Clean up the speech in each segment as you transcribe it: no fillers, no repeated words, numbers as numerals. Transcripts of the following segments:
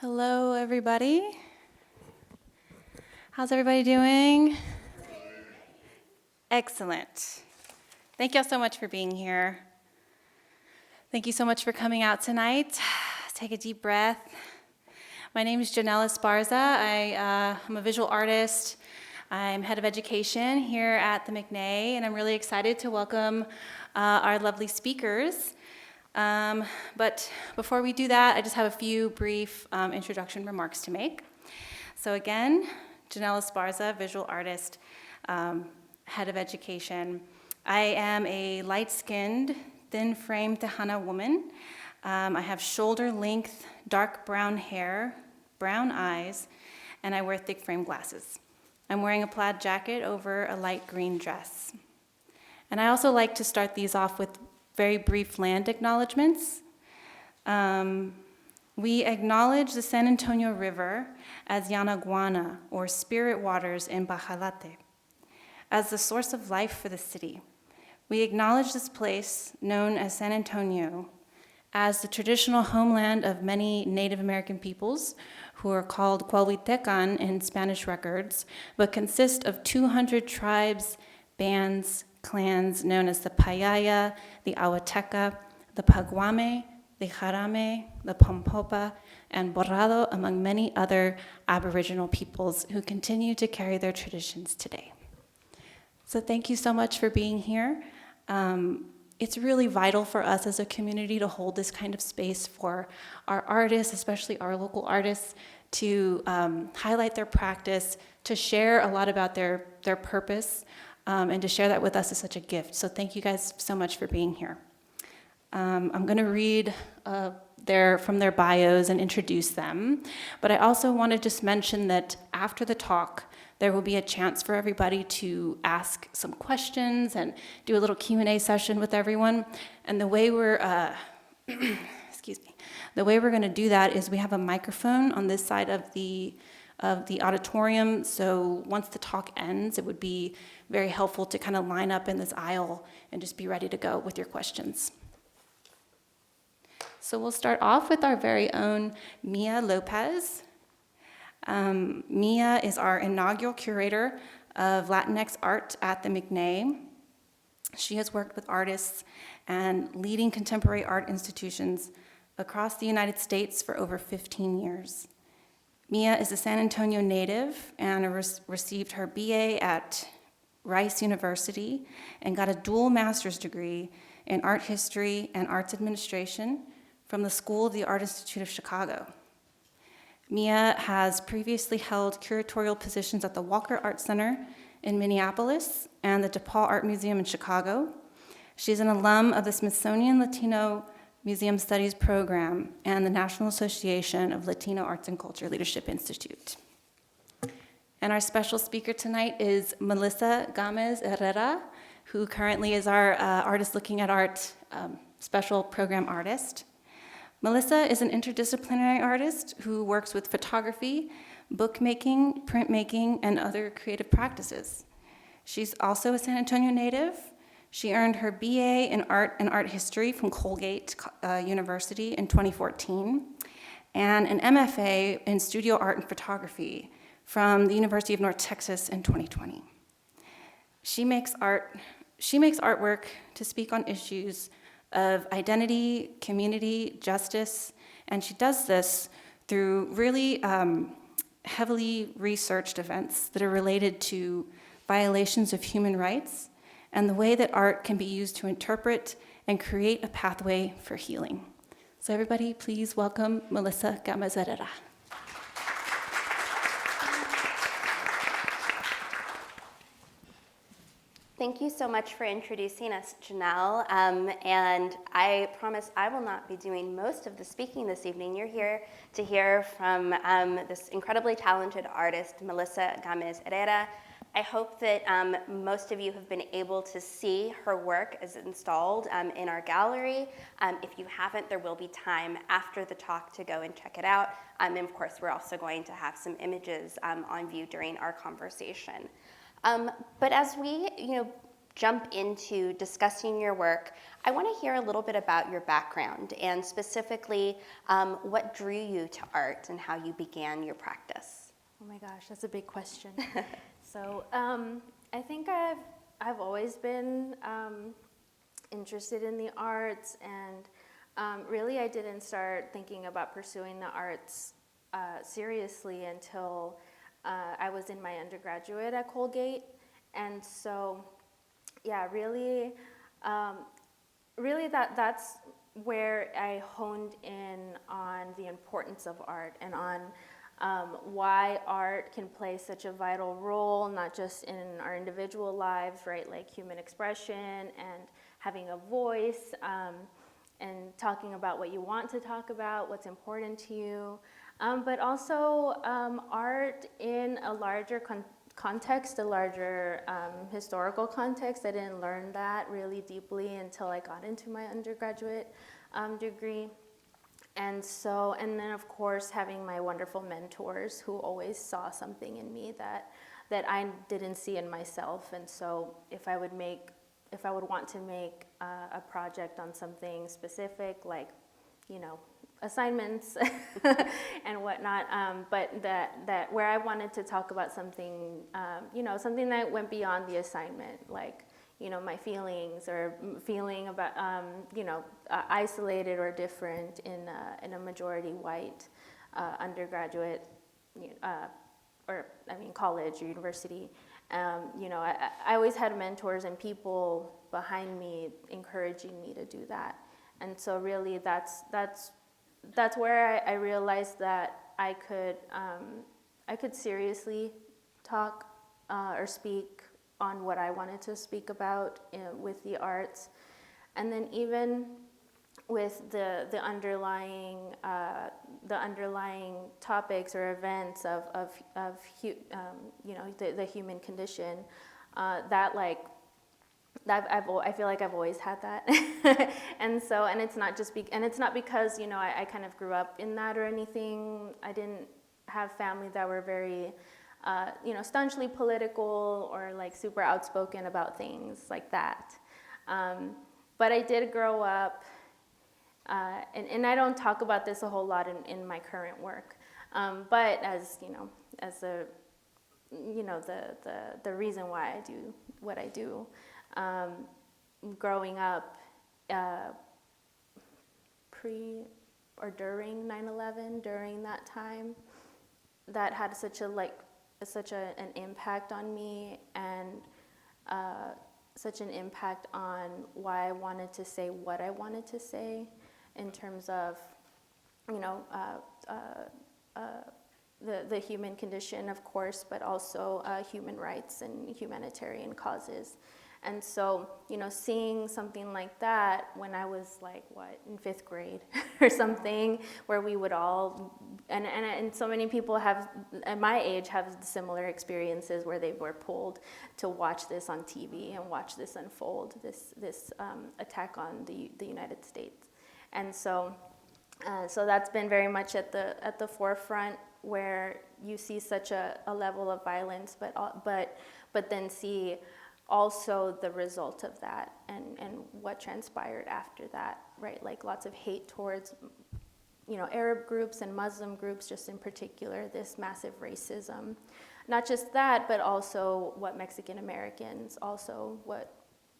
Hello, everybody. How's everybody doing? Excellent. Thank y'all so much for being here. Thank you so much for coming out tonight. Take a deep breath. My name is Janelle Esparza. I'm a visual artist. I'm head of education here at the McNay, and I'm really excited to welcome our lovely speakers. But before we do that, I just have a few brief introduction remarks to make. So again, Janelle Esparza, visual artist, head of education. I am a light-skinned, thin-framed Tejana woman. I have shoulder-length, dark brown hair, brown eyes, and I wear thick-frame glasses. I'm wearing a plaid jacket over a light green dress. And I also like to start these off with very brief land acknowledgements. We acknowledge the San Antonio River as Yanaguana, or spirit waters in Bajalate, as the source of life for the city. We acknowledge this place, known as San Antonio, as the traditional homeland of many Native American peoples who are called Cuauhtecan in Spanish records, but consist of 200 tribes, bands, clans known as the Payaya, the Ahuateca, the Paguame, the Jarame, the Pompopa, and Borrado, among many other Aboriginal peoples who continue to carry their traditions today. So thank you so much for being here. It's really vital for us as a community to hold this kind of space for our artists, especially our local artists, to highlight their practice, to share a lot about their purpose, and to share that with us is such a gift. So thank you guys so much for being here. I'm going to read from their bios and introduce them, but I also want to just mention that after the talk, there will be a chance for everybody to ask some questions and do a little Q&A session with everyone. And the way we're, the way we're going to do that is we have a microphone on this side of the auditorium. So once the talk ends, it would be very helpful to kind of line up in this aisle and just be ready to go with your questions. So we'll start off with our very own Mia Lopez. Mia is our inaugural curator of Latinx art at the McNay. She has worked with artists and leading contemporary art institutions across the United States for over 15 years. Mia is a San Antonio native and received her BA at Rice University and got a dual master's degree in art history and arts administration from the School of the Art Institute of Chicago. Mia has previously held curatorial positions at the Walker Art Center in Minneapolis and the DePaul Art Museum in Chicago. She's an alum of the Smithsonian Latino Museum Studies Program and the National Association of Latino Arts and Culture Leadership Institute. And our special speaker tonight is Melissa Gamez Herrera, who currently is our Artist Looking at Art special program artist. Melissa is an interdisciplinary artist who works with photography, bookmaking, printmaking, and other creative practices. She's also a San Antonio native. She earned her BA in art and art history from Colgate University in 2014, and an MFA in studio art and photography from the University of North Texas in 2020. She makes artwork to speak on issues of identity, community, justice, and she does this through really heavily researched events that are related to violations of human rights and the way that art can be used to interpret and create a pathway for healing. So everybody, please welcome Melissa Gamez Herrera. Thank you so much for introducing us, Janelle. And I promise I will not be doing most of the speaking this evening. You're here to hear from this incredibly talented artist, Melissa Gamez Herrera. I hope that most of you have been able to see her work as installed in our gallery. If you haven't, there will be time after the talk to go and check it out. And of course, we're also going to have some images on view during our conversation. But as we, jump into discussing your work, I want to hear a little bit about your background and specifically what drew you to art and how you began your practice. Oh my gosh, that's a big question. So I think I've always been interested in the arts, and really I didn't start thinking about pursuing the arts seriously until I was in my undergraduate at Colgate. And so, yeah, really that's where I honed in on the importance of art and on why art can play such a vital role, not just in our individual lives, right, like human expression and having a voice, and talking about what you want to talk about, what's important to you, but also art in a larger context, a larger historical context. I didn't learn that really deeply until I got into my undergraduate degree. And then of course having my wonderful mentors who always saw something in me that I didn't see in myself. And so if I would want to make a project on something specific, like, you know, assignments and whatnot, but that where I wanted to talk about something, you know, something that went beyond the assignment, like, you know, my feelings or feeling about, you know, isolated or different in a majority white undergraduate, college or university. You know, I always had mentors and people behind me encouraging me to do that. And so really that's where I realized that I could seriously talk or speak on what I wanted to speak about with the arts, and then even with the underlying topics or events of you know, the human condition, I feel like I've always had that, and it's not because, you know, I kind of grew up in that or anything. I didn't have family that were very you know, staunchly political or like super outspoken about things like that. But I did grow up, and I don't talk about this a whole lot in my current work, but as you know, as the reason why I do what I do, growing up pre or during 9/11, during that time, that had such an impact on me, and such an impact on why I wanted to say what I wanted to say in terms of, you know, the human condition, of course, but also human rights and humanitarian causes. And so, you know, seeing something like that when I was like, in 5th grade or something, where we would all, and so many people have, at my age, have similar experiences where they were pulled to watch this on TV and watch this unfold, this attack on the United States. And so that's been very much at the forefront, where you see such a level of violence, but then see also the result of that and what transpired after that, right? Like lots of hate towards, you know, Arab groups and Muslim groups, just in particular, this massive racism. Not just that, but also what Mexican Americans, also what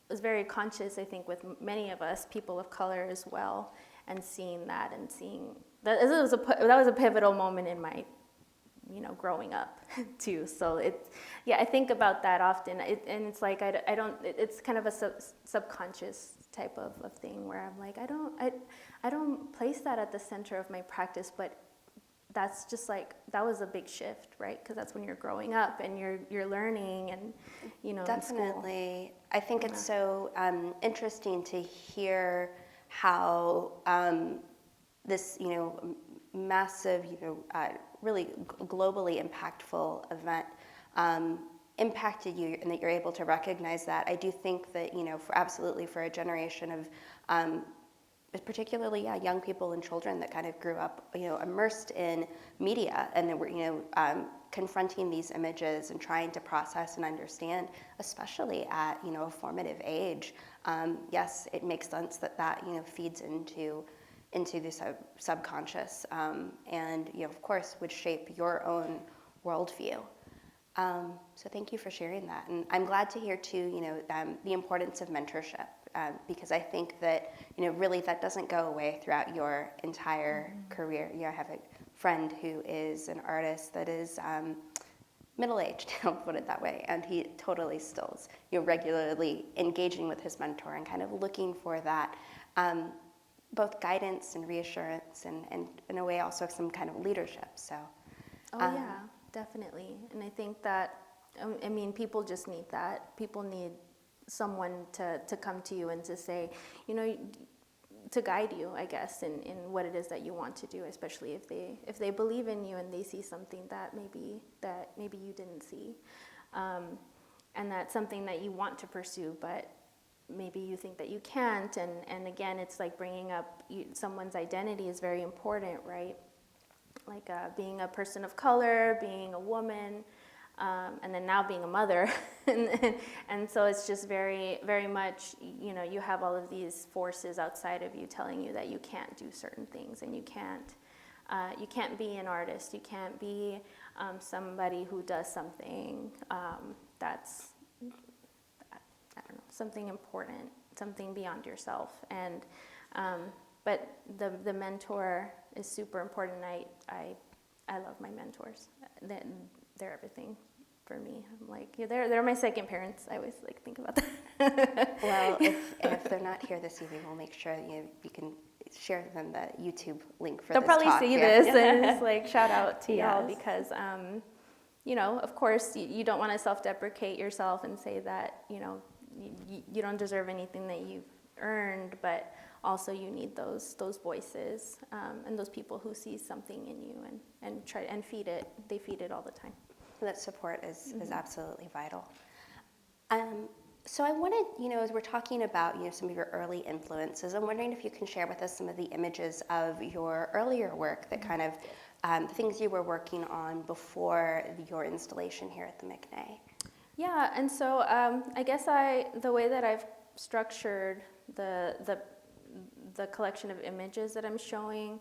was very conscious, I think, with many of us, people of color as well, and seeing that and seeing that was a pivotal moment in my, you know, growing up too. So I think about that often, and it's like it's kind of a subconscious type of thing where I'm like, I don't place that at the center of my practice, but that's just like, that was a big shift, right? Because that's when you're growing up and you're learning, and, you know, definitely. I think it's so interesting to hear how this, you know, massive, you know, really globally impactful event impacted you, and that you're able to recognize that. I do think that, you know, absolutely for a generation of particularly young people and children that kind of grew up, immersed in media, and they were, confronting these images and trying to process and understand, especially at, a formative age. Yes, it makes sense that feeds into the subconscious, and of course would shape your own worldview. So thank you for sharing that, and I'm glad to hear too, the importance of mentorship, because I think that really that doesn't go away throughout your entire career. I have a friend who is an artist that is middle-aged, I'll put it that way, and he totally still is regularly engaging with his mentor and kind of looking for that both guidance and reassurance, and in a way also some kind of leadership. So. Yeah, definitely. And I think that, people just need that. People need someone to come to you and to say, to guide you, I guess, in what it is that you want to do, especially if they believe in you and they see something that maybe you didn't see, and that's something that you want to pursue, but maybe you think that you can't. And again, it's like bringing up someone's identity is very important, right? Like being a person of color, being a woman, and then now being a mother. and so it's just very, very much, you have all of these forces outside of you telling you that you can't do certain things, and you can't be an artist, you can't be somebody who does something that's, I don't know, something important, something beyond yourself. And but the mentor is super important. I love my mentors. They're everything for me. I'm like, they're my second parents. I always think about that. Well, if they're not here this evening, we'll make sure you can share them the YouTube link for They'll this probably talk. see Yeah. this and just shout out to y'all, Yes. because of course you don't want to self-deprecate yourself and say that you don't deserve anything that you've earned, but also you need those voices and those people who see something in you and try and feed it. They feed it all the time. That support is absolutely vital. So I wanted, as we're talking about, some of your early influences, I'm wondering if you can share with us some of the images of your earlier work, that kind of things you were working on before your installation here at the McNay. Yeah, and so I guess the way that I've structured the collection of images that I'm showing,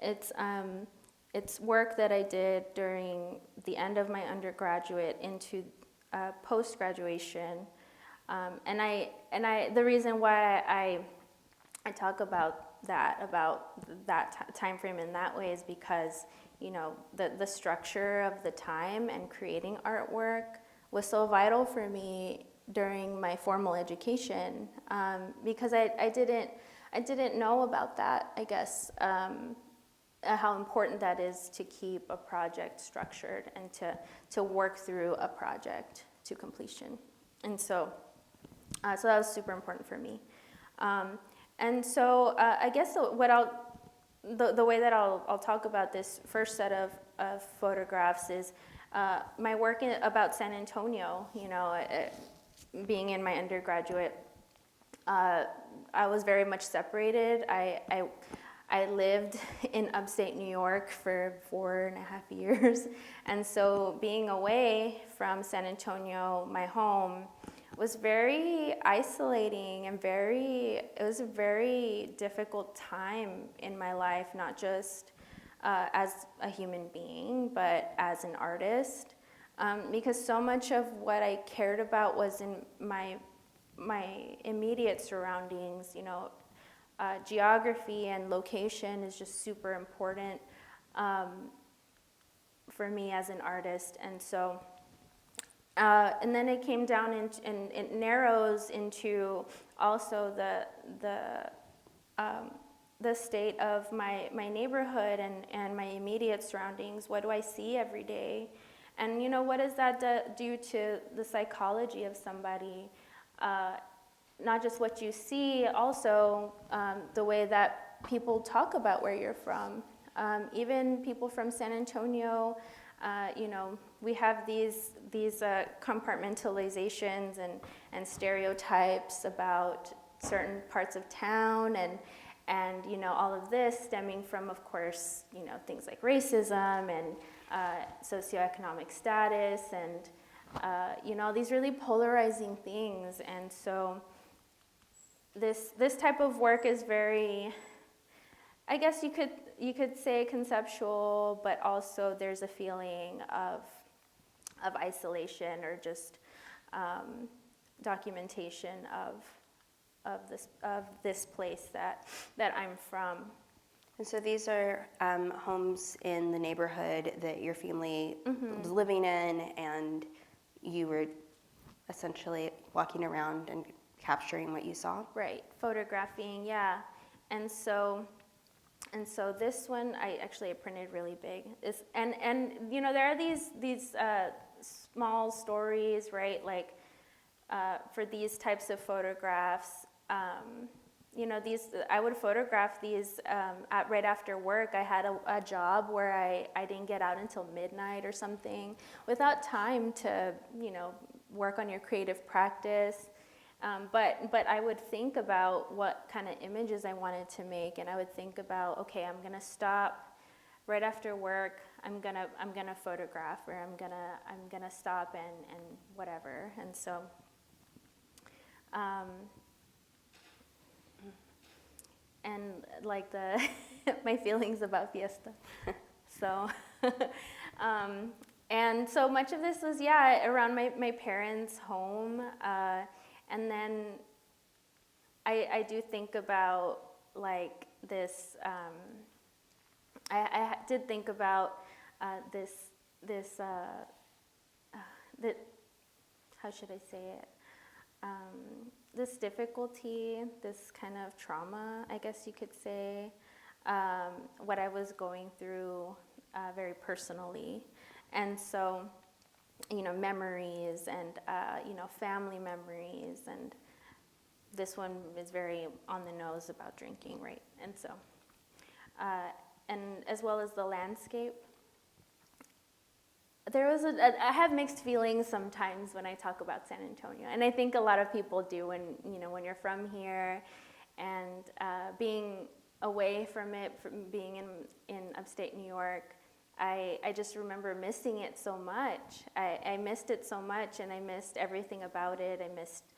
it's work that I did during the end of my undergraduate into post-graduation, and the reason why I talk about that time frame in that way is because the structure of the time and creating artwork was so vital for me during my formal education, because I didn't know about that, I guess, how important that is to keep a project structured and to work through a project to completion. And so that was super important for me. And so I guess the way that I'll talk about this first set of photographs is my work about San Antonio. Being in my undergraduate, I was very much separated. I lived in upstate New York for 4.5 years, and so being away from San Antonio, my home, was very isolating and it was a very difficult time in my life, not just as a human being, but as an artist, because so much of what I cared about was in my immediate surroundings. Geography and location is just super important for me as an artist, and so and then it came down and it narrows into also the state of my neighborhood and my immediate surroundings. What do I see every day? And what does that do to the psychology of somebody? Not just what you see, also the way that people talk about where you're from. Even people from San Antonio, we have these compartmentalizations and stereotypes about certain parts of town, And, all of this stemming from, of course, things like racism and socioeconomic status and, all these really polarizing things. And so this type of work is very, I guess you could say conceptual, but also there's a feeling of isolation or just documentation of this place that I'm from. And so these are homes in the neighborhood that your family was living in, and you were essentially walking around and capturing what you saw? Right, photographing, yeah. And so this one I printed really big. And there are these small stories, right? Like for these types of photographs, I would photograph these right after work. I had a job where I didn't get out until midnight or something, without time to work on your creative practice. But I would think about what kind of images I wanted to make, and I would think about, okay, I'm gonna stop right after work. I'm gonna photograph, or I'm gonna stop and whatever. And so, and like my feelings about Fiesta. So, and so much of this was around my parents' home. And then I do think about like this, I did think about this how should I say it? This difficulty, this kind of trauma, I guess you could say, what I was going through very personally. And so, memories and, family memories, and this one is very on the nose about drinking, right? And so, and as well as the landscape. I have mixed feelings sometimes when I talk about San Antonio, and I think a lot of people do when you're from here, and being away from it, from being in upstate New York. I just remember missing it so much. I missed it so much, and I missed everything about it. I missed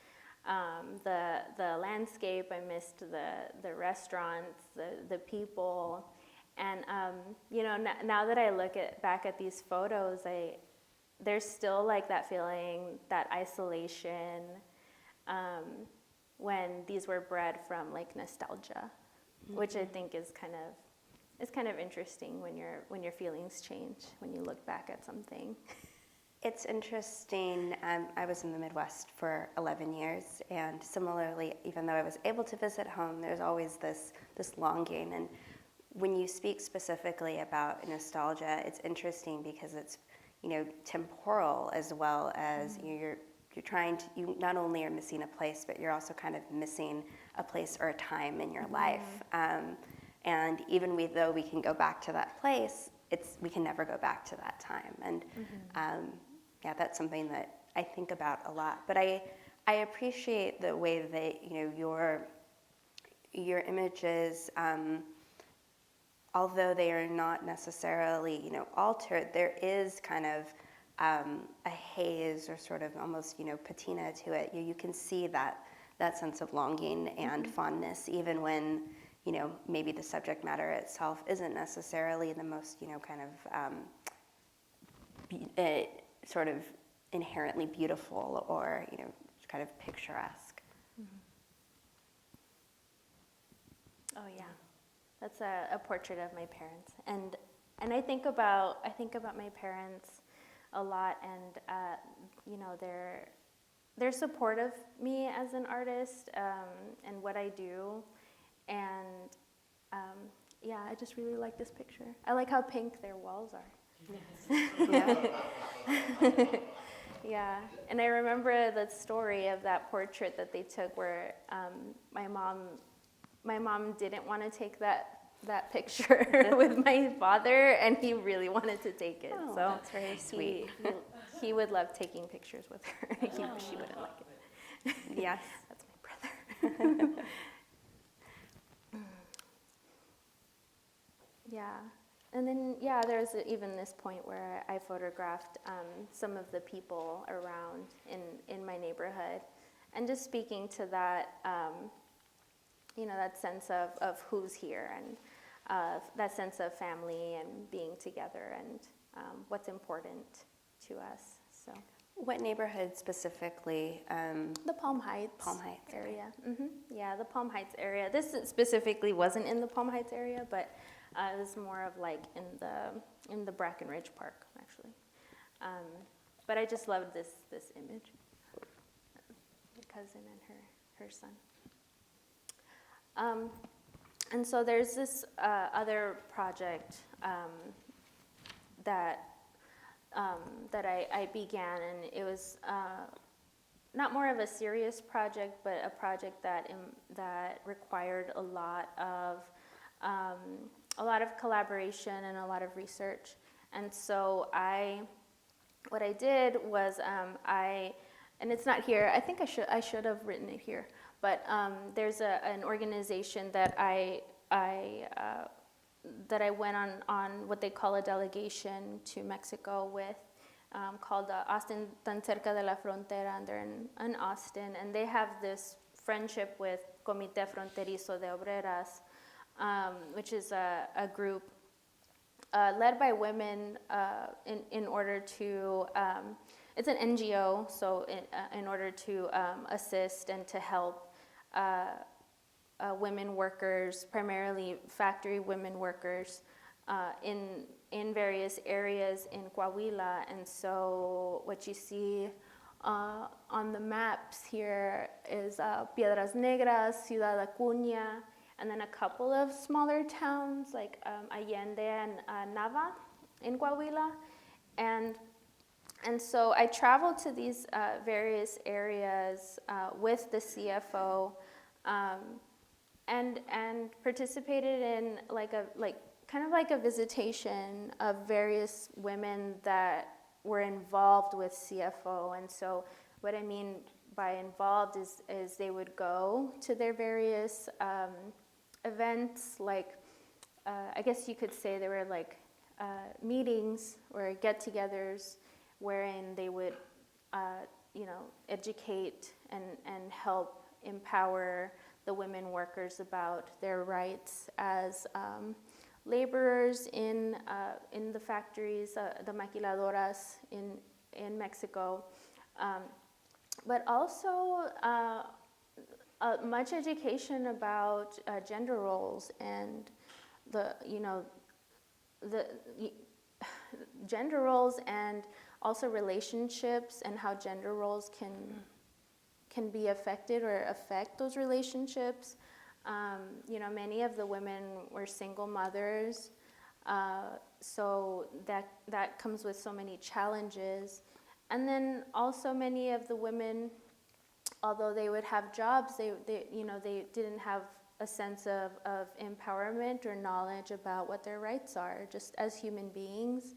the landscape. I missed the restaurants, the people, and now that I look back at these photos, there's still like that feeling, that isolation, when these were bred from like nostalgia, which I think is kind of interesting when your feelings change when you look back at something. It's interesting. I was in the Midwest for 11 years, and similarly, even though I was able to visit home, there's always this longing. And when you speak specifically about nostalgia, it's interesting because it's temporal as well as you're trying to. You not only are missing a place, but you're also kind of missing a place or a time in your life. And even though we can go back to that place, we can never go back to that time. And that's something that I think about a lot. But I appreciate the way that your images, although they are not necessarily altered, there is kind of a haze or sort of almost patina to it. You can see that sense of longing and fondness, even when maybe the subject matter itself isn't necessarily the most, kind of sort of inherently beautiful or, kind of picturesque. Oh yeah, that's a portrait of my parents, and I think about my parents a lot, and they're supportive of me as an artist and what I do. And I just really like this picture. I like how pink their walls are. Yeah, and I remember the story of that portrait that they took, where my mom didn't want to take that picture with my father, and he really wanted to take it. Oh, so that's very sweet. He would love taking pictures with her. She wouldn't like it. Yes, That's my brother. Yeah. And then, yeah, there's even this point where I photographed some of the people around in my neighborhood. And just speaking to that, that sense of who's here and that sense of family and being together and what's important to us. So What neighborhood specifically? the Palm Heights. Palm Heights area. Yeah, the Palm Heights area. This specifically wasn't in the Palm Heights area, but it was more of like in the Brackenridge Park, actually. But I just loved this image. My cousin and her son. And so there's this other project that I began, and it was not more of a serious project, but a project that required a lot of collaboration and a lot of research. And so what I did was and it's not here. I think I should have written it here. But there's an organization that I went on what they call a delegation to Mexico with, called Austin Tan Cerca de la Frontera, and they're in Austin, and they have this friendship with Comité Fronterizo de Obreras, which is a group led by women in order to, it's an NGO, so in order to assist and to help women workers, primarily factory women workers, in various areas in Coahuila. And so what you see on the maps here is Piedras Negras, Ciudad Acuña, and then a couple of smaller towns like Allende and Nava in Coahuila. And so I traveled to these various areas with the CFO and participated in kind of like a visitation of various women that were involved with CFO. And so what I mean by involved is they would go to their various events, like I guess you could say they were like meetings or get-togethers wherein they would educate and help empower the women workers about their rights as laborers in the factories, the maquiladoras in Mexico, but also much education about gender roles and the gender roles, and also relationships and how gender roles can be affected or affect those relationships. Many of the women were single mothers, so that comes with so many challenges. And then also many of the women, although they would have jobs, they didn't have a sense of empowerment or knowledge about what their rights are, just as human beings.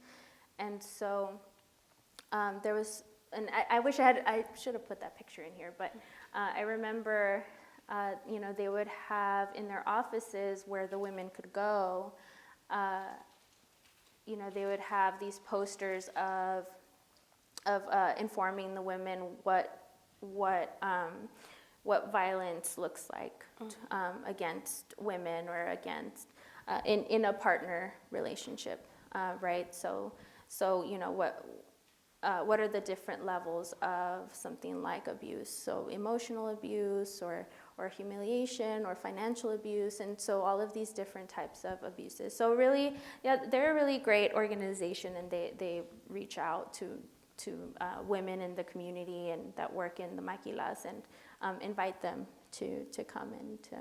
And so there was, and I wish I should have put that picture in here, but I remember, they would have in their offices where the women could go, they would have these posters of informing the women what violence looks like against women or against in a partner relationship, right? So what are the different levels of something like abuse? So emotional abuse or humiliation or financial abuse, and so all of these different types of abuses. So really, yeah, they're a really great organization, and they reach out to women in the community and that work in the maquilas and invite them to come and to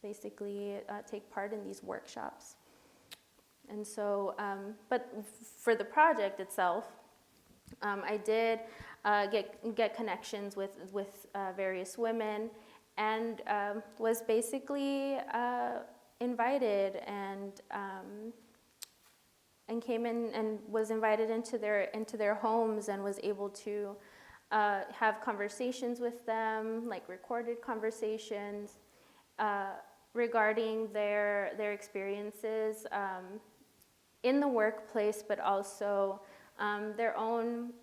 basically take part in these workshops. And so, but for the project itself, I did get connections with various women, and was basically invited and came in and was invited into their homes and was able to have conversations with them, like recorded conversations, regarding their experiences in the workplace, but also their own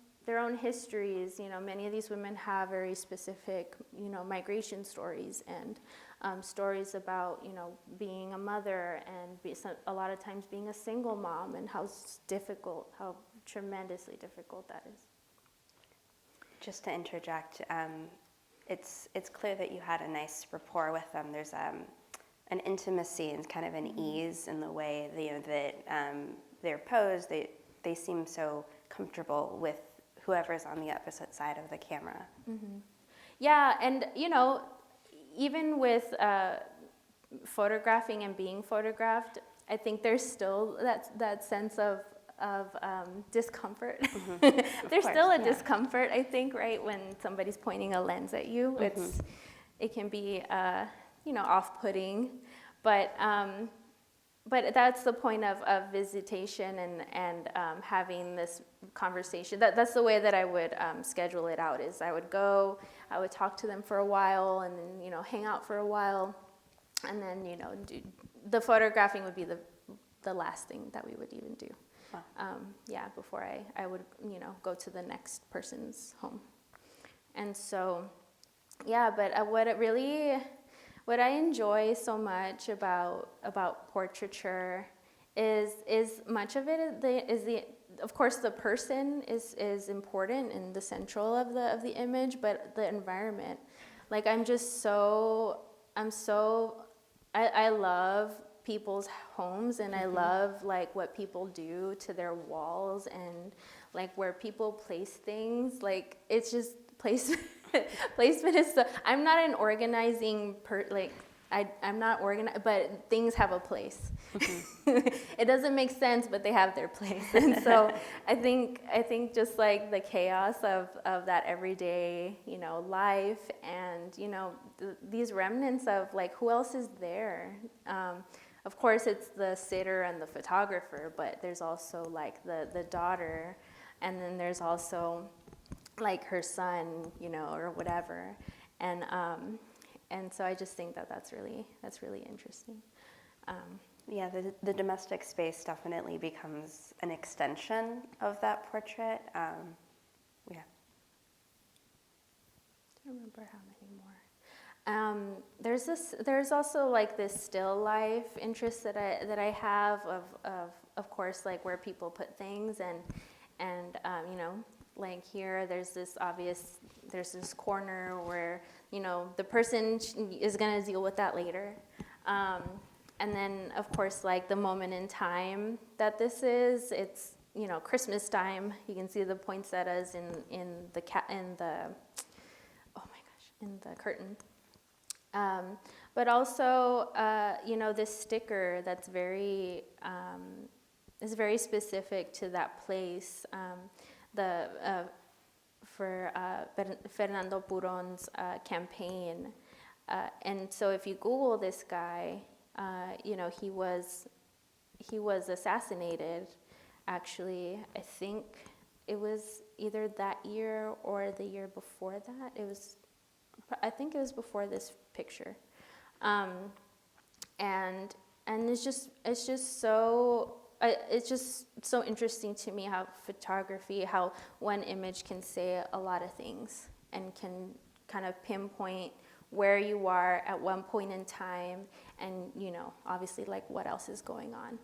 histories. You know, many of these women have very specific, you know, migration stories and stories about, you know, being a mother and a lot of times being a single mom, and how difficult, how tremendously difficult that is. Just to interject, it's clear that you had a nice rapport with them. There's an intimacy and kind of an ease in the way that they're posed. They seem so comfortable with whoever's on the opposite side of the camera. Mm-hmm. Yeah, and you know, even with photographing and being photographed, I think there's still that sense of discomfort. Mm-hmm. There's still a discomfort, I think, right, when somebody's pointing a lens at you. Mm-hmm. It can be you know, off-putting, but that's the point of visitation and having this conversation. That's the way that I would schedule it out. Is I would talk to them for a while, and then, you know, hang out for a while, and then, you know, the photographing would be the last thing that we would even do. Wow. Yeah, before I would, you know, go to the next person's home. And so, yeah, but what I enjoy so much about portraiture is much of it is of course the person is important and the central of the image, but the environment. Like I love people's homes, and I love like what people do to their walls, and like where people place things. Like it's just placement is so. I'm not an organizing I'm not organized, but things have a place. Mm-hmm. It doesn't make sense, but they have their place. And so I think just like the chaos of that everyday, you know, life, and, you know, these remnants of like who else is there. Of course, it's the sitter and the photographer, but there's also like the daughter, and then there's also like her son, you know, or whatever, and so I just think that's really interesting. Yeah, the domestic space definitely becomes an extension of that portrait. Yeah. I don't remember how many more. There's also like this still life interest that I have of course, like where people put things, and you know, like here there's this corner where, you know, the person is going to deal with that later, and then of course like the moment in time that this is, it's, you know, Christmas time. You can see the poinsettias in the curtain, but also you know, this sticker that's is very specific to that place. For Fernando Puron's campaign, and so if you Google this guy, you know, he was assassinated. Actually, I think it was either that year or the year before that. I think it was before this picture, and it's just so interesting to me how one image can say a lot of things and can kind of pinpoint where you are at one point in time, and, you know, obviously like what else is going on.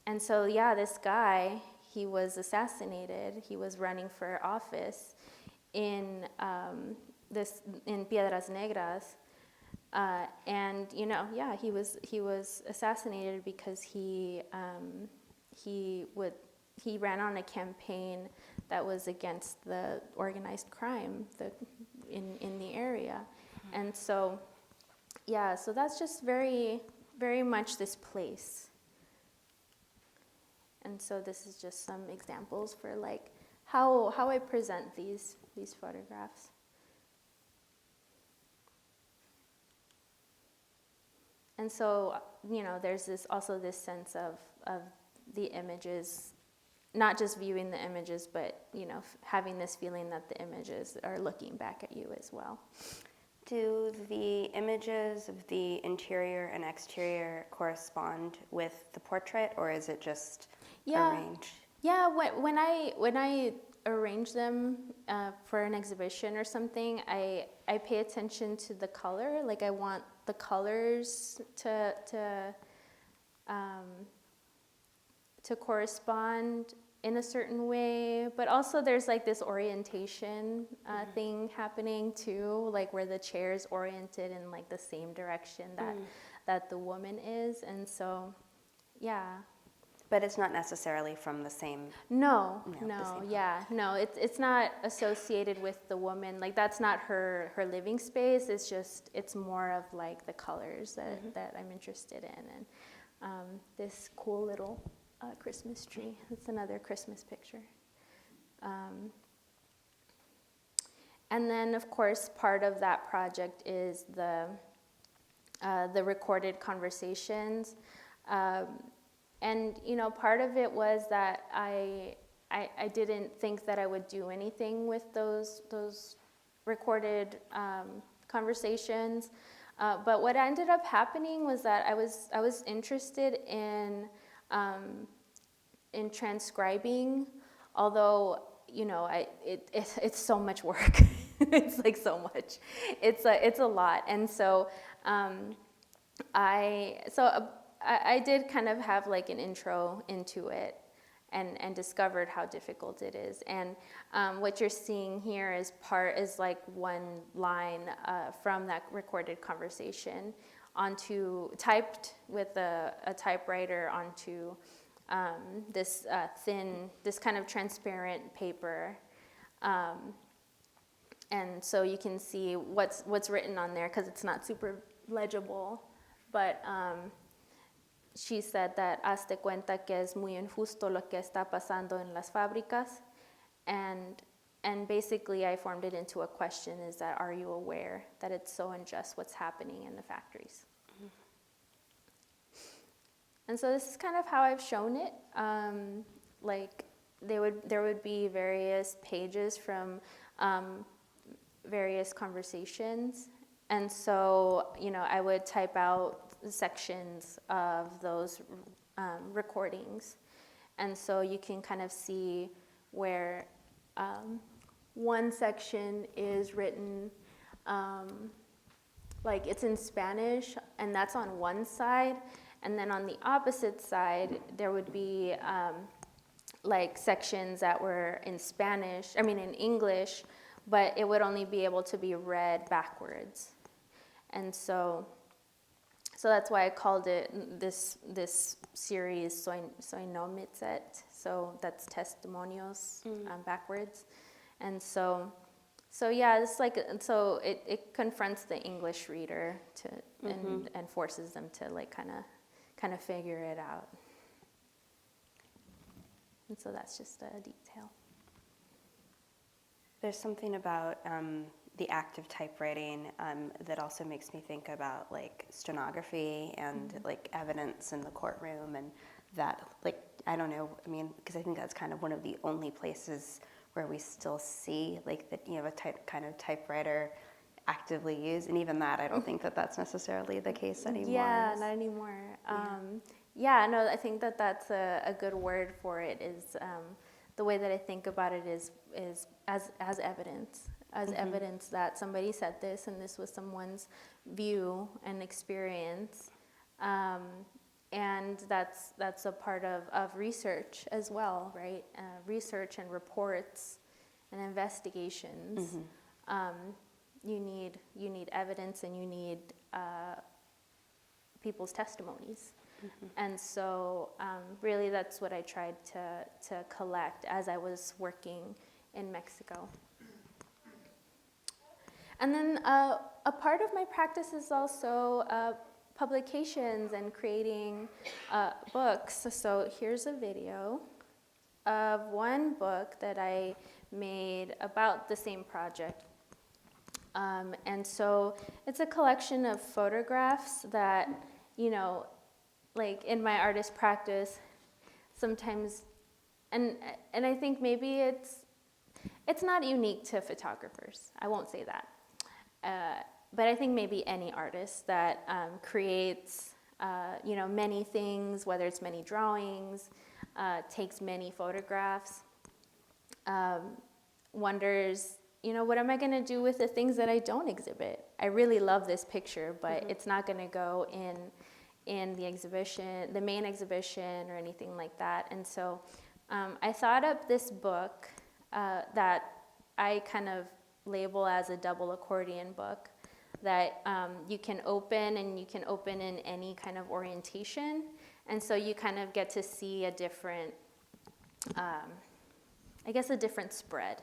And so, yeah, this guy, he was assassinated. He was running for office in Piedras Negras. And, you know, yeah, he was assassinated because he ran on a campaign that was against the organized crime in the area. And so, yeah, so that's just very, very much this place. And so this is just some examples for like how I present these photographs. And so, you know, there's also this sense of the images, not just viewing the images, but, you know, having this feeling that the images are looking back at you as well. Do the images of the interior and exterior correspond with the portrait, or is it just arranged? Yeah, when I arrange them for an exhibition or something, I pay attention to the color. Like I want the colors to correspond in a certain way, but also there's like this orientation thing happening too, like where the chair is oriented in like the same direction that the woman is, and so yeah. But it's not necessarily from the same. No, the same it's not associated with the woman. Like that's not her living space. It's more of like the colors that I'm interested in, and this cool little Christmas tree. It's another Christmas picture. And then, of course, part of that project is the recorded conversations. And, you know, part of it was that I didn't think that I would do anything with those recorded conversations. But what ended up happening was that I was interested in transcribing, although, you know, it's so much work. It's like so much. It's a lot. And so I did kind of have like an intro into it and discovered how difficult it is. And what you're seeing here is like one line from that recorded conversation typed with a typewriter onto this this kind of transparent paper. And so you can see what's written on there because it's not super legible, but she said that hazte cuenta que es muy injusto lo que está pasando en las fábricas, and basically I formed it into a question: is that, are you aware that it's so unjust what's happening in the factories? Mm-hmm. And so this is kind of how I've shown it. Like there would be various pages from various conversations, and so, you know, I would type out sections of those recordings, and so you can kind of see where one section is written like it's in Spanish, and that's on one side, and then on the opposite side there would be like sections that were in English, but it would only be able to be read backwards. And so that's why I called it this series Soy no mitzet. So that's testimonios backwards. And so yeah, it's like, so it confronts the English reader and forces them to like kind of figure it out. And so that's just a detail. There's something about the act of typewriting that also makes me think about like stenography and like evidence in the courtroom, and that, like, I don't know, I mean, because I think that's kind of one of the only places where we still see like that, you know, a kind of typewriter actively used, and even that I don't think that that's necessarily the case anymore. Yeah, not anymore. No, I think that that's a good word for it. Is the way that I think about it is as evidence. Evidence that somebody said this, and this was someone's view and experience, and that's a part of research as well, right? Research and reports and investigations. You need evidence, and you need people's testimonies, and so really that's what I tried to collect as I was working in Mexico. And then a part of my practice is also publications and creating books. So here's a video of one book that I made about the same project. And so it's a collection of photographs that, you know, like in my artist practice, sometimes, and I think maybe it's not unique to photographers. I won't say that. but I think maybe any artist that creates, many things, whether it's many drawings, takes many photographs, wonders, what am I going to do with the things that I don't exhibit? I really love this picture, but it's not going to go in the exhibition, the main exhibition, or anything like that. And so I thought up this book that I kind of label as a double accordion book that you can open, and you can open in any kind of orientation. And so you kind of get to see a different, a different spread.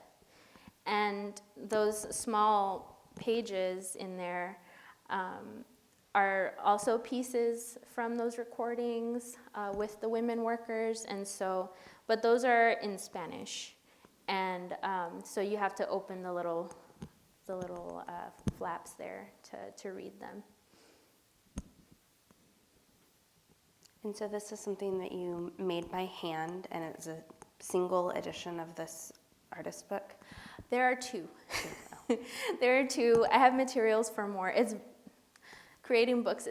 And those small pages in there are also pieces from those recordings with the women workers. And so, but those are in Spanish. And so you have to open the little flaps there to read them. And so this is something that you made by hand, and it's a single edition of this artist book? There are two. There are two. I have materials for more. Creating books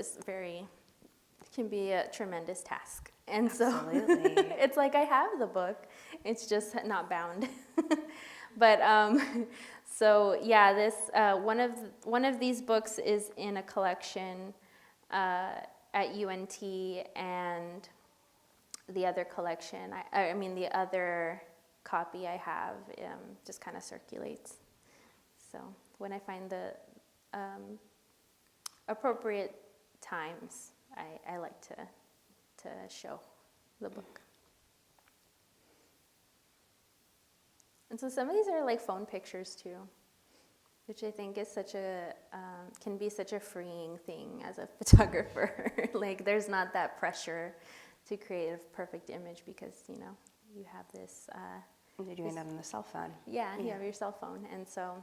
can be a tremendous task. And Absolutely. So it's like I have the book, it's just not bound. But so yeah, this one of these books is in a collection at UNT, and the other collection, the other copy I have just kind of circulates. So when I find the appropriate times, I like to show the book. And so some of these are like phone pictures too, which I think is can be such a freeing thing as a photographer. Like there's not that pressure to create a perfect image because, you have this. You're doing it on the cell phone. Yeah, you have your cell phone. And so.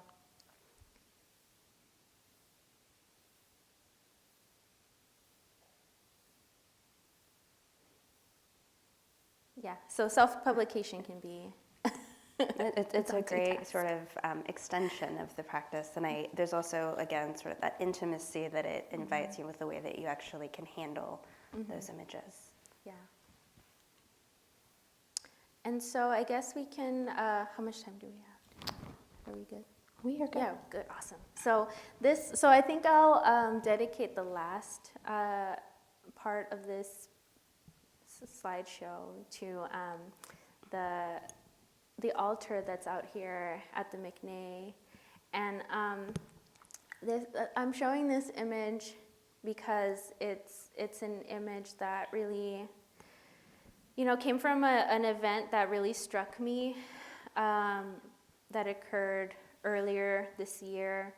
Yeah, so self-publication can be. It's a great sort of extension of the practice, and there's also, again, sort of that intimacy that it invites you with the way that you actually can handle those images. Yeah. And so I guess we can, how much time do we have? Are we good? We are good. Yeah, good, awesome. So I think I'll dedicate the last part of this slideshow to the altar that's out here at the McNay. And I'm showing this image because it's an image that really, came from an event that really struck me that occurred earlier this year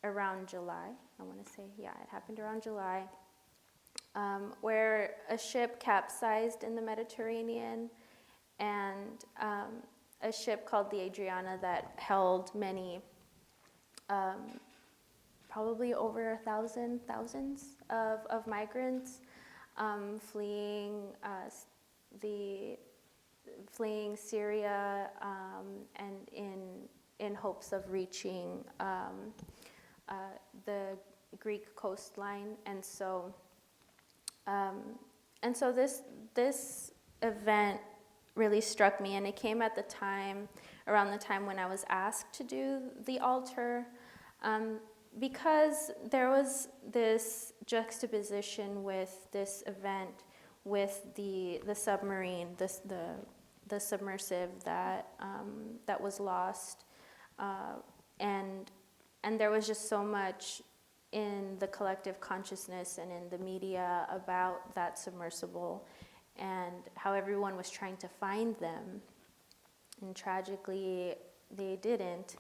around July. I want to say, yeah, it happened around July, where a ship capsized in the Mediterranean, and a ship called the Adriana that held many, probably over thousands of migrants fleeing Syria and in hopes of reaching the Greek coastline. And so this event really struck me, and it came at around the time when I was asked to do the altar, because there was this juxtaposition with this event, with the submarine, the submersive that was lost, and there was just so much in the collective consciousness and in the media about that submersible, and how everyone was trying to find them. And tragically, they didn't.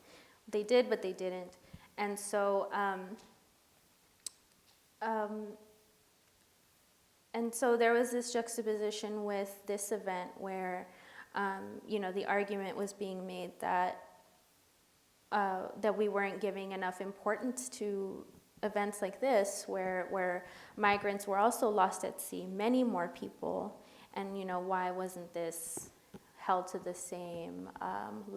They did, but they didn't. And so, there was this juxtaposition with this event where, the argument was being made that we weren't giving enough importance to events like this, where migrants were also lost at sea, many more people, and why wasn't this held to the same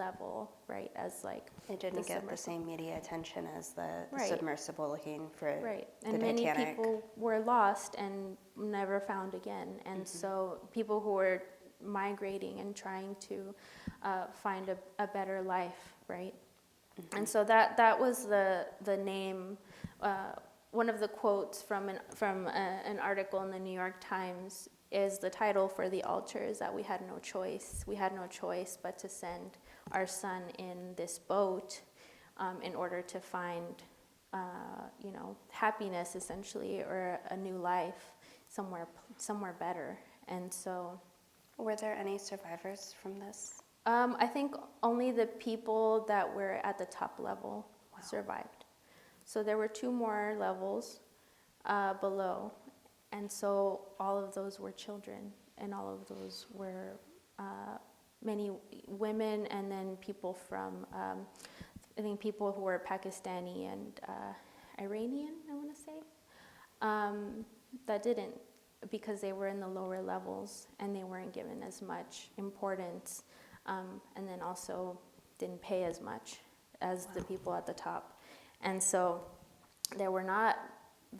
level, right, as like It didn't get the submersible. same media attention as the Right. submersible looking for Right, the and many Titanic. people were lost and never found again. And so people who were migrating and trying to find a better life, right? And so that was the name. One of the quotes from an article in the New York Times is the title for the altar is that we had no choice. We had no choice but to send our son in this boat in order to find, happiness essentially, or a new life somewhere better. And so, Were there any survivors from this? I think only the people that were at the top level survived. So there were 2 more levels below, and so all of those were children, and all of those were many women, and then people from, I think people who were Pakistani and Iranian, I want to say, that didn't, because they were in the lower levels and they weren't given as much importance, and then also didn't pay as much as the people at the top. And so there were not